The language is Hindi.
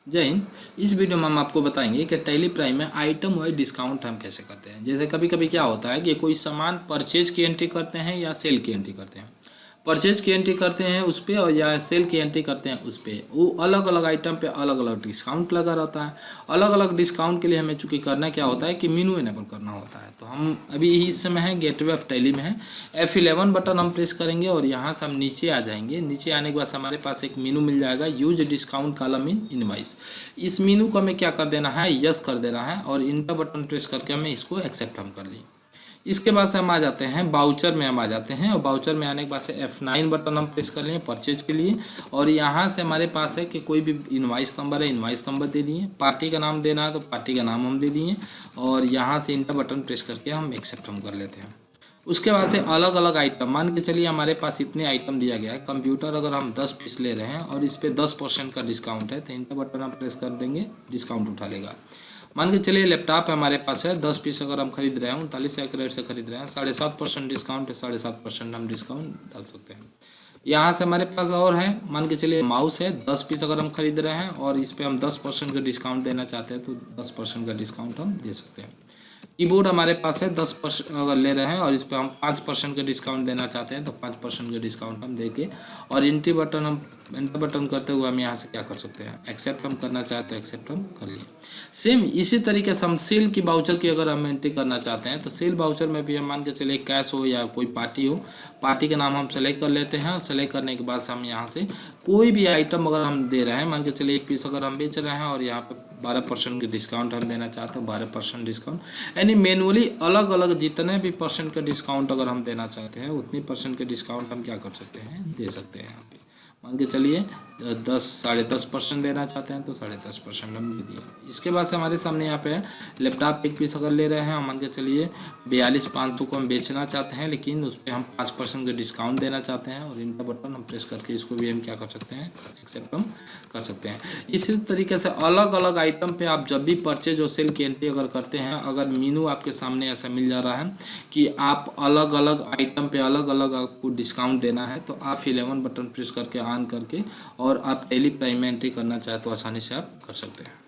जय हिंद। इस वीडियो में हम आपको बताएंगे कि टैली प्राइम में आइटम वाइज डिस्काउंट हम कैसे करते हैं। जैसे कभी कभी क्या होता है कि कोई सामान परचेज की एंट्री करते हैं या सेल की एंट्री करते हैं। परचेज की एंट्री करते हैं उस पर और या सेल की एंट्री करते हैं उस पर, वो अलग अलग आइटम पे अलग अलग डिस्काउंट लगा रहता है। अलग अलग डिस्काउंट के लिए हमें चूँकि करना क्या होता है कि मीनू इनेबल करना होता है। तो हम अभी इस समय है गेटवे ऑफ टैली में है, F11 बटन हम प्रेस करेंगे और यहाँ से हम नीचे आ जाएंगे। नीचे आने के बाद हमारे पास एक मीनू मिल जाएगा, use discount column in invoice. इस मीनू को हमें क्या कर देना है, यस कर देना है और इंटर बटन प्रेस करके हमें इसको एक्सेप्ट हम कर लिए। इसके बाद से हम आ जाते हैं बाउचर में, हम आ जाते हैं और बाउचर में आने के बाद से F9 बटन हम प्रेस कर लिए परचेज के लिए। और यहाँ से हमारे पास है कि कोई भी इनवाइस नंबर है, इनवाइस नंबर दे दिए। पार्टी का नाम देना है तो पार्टी का नाम हम दे दिए और यहाँ से इंटर बटन प्रेस करके हम एक्सेप्ट हम कर लेते हैं। उसके बाद से अलग अलग आइटम, मान के चलिए हमारे पास इतने आइटम दिया गया है। कंप्यूटर अगर हम 10 पीस ले रहे हैं और इस पर 10% का डिस्काउंट है तो इंटर बटन हम प्रेस कर देंगे, डिस्काउंट उठा लेगा। मान के चलिए लैपटॉप हमारे पास है, 10 पीस अगर हम खरीद रहे हैं, 39 कैरेट से खरीद रहे हैं, 7.5% डिस्काउंट है, 7.5% हम डिस्काउंट डाल सकते हैं। यहाँ से हमारे पास और है, मान के चलिए माउस है, 10 पीस अगर हम खरीद रहे हैं और इस पर हम 10% का डिस्काउंट देना चाहते हैं तो 10% का डिस्काउंट हम दे सकते हैं। कीबोर्ड हमारे पास है, 10% अगर ले रहे हैं और इस पर हम 5% का डिस्काउंट देना चाहते हैं तो 5% का डिस्काउंट हम देके और इंटर बटन करते हुए हम यहाँ से क्या कर सकते हैं, एक्सेप्ट हम करना चाहते हैं एक्सेप्ट हम कर लिए। सेम इसी तरीके से हम सेल की बाउचर की अगर हम एंट्री करना चाहते हैं तो सेल बाउचर में भी हम मान के चलिए कैश हो या कोई पार्टी हो, पार्टी का नाम हम सेलेक्ट कर लेते हैं और सेलेक्ट करने के बाद हम यहाँ से कोई भी आइटम अगर हम दे रहे हैं, मान के चलिए 1 पीस अगर हम बेच रहे हैं और यहाँ पे 12% की डिस्काउंट हम देना चाहते हैं, 12% डिस्काउंट, यानी मैनुअली अलग अलग जितने भी परसेंट का डिस्काउंट अगर हम देना चाहते हैं उतनी परसेंट के डिस्काउंट हम क्या कर सकते हैं, दे सकते हैं। यहाँ पे मान के चलिए 10.5% देना चाहते हैं तो 10.5% हम दे दिए। इसके बाद से हमारे सामने यहाँ पे लैपटॉप 1 पीस अगर ले रहे हैं, मान के चलिए 42,500 को हम बेचना चाहते हैं लेकिन उस पर हम 5% का डिस्काउंट देना चाहते हैं और इंटर बटन हम प्रेस करके इसको भी हम क्या कर सकते हैं, एक्सेप्ट हम कर सकते हैं। इसी तरीके से अलग अलग आइटम पे आप जब भी परचेज और सेल की एंट्री अगर करते हैं, अगर मीनू आपके सामने ऐसा मिल जा रहा है कि आप अलग अलग आइटम पे अलग अलग आपको डिस्काउंट देना है तो आप 11 बटन प्रेस करके ऑन करके और आप टैली प्राइम में एंट्री करना चाहे तो आसानी से आप कर सकते हैं।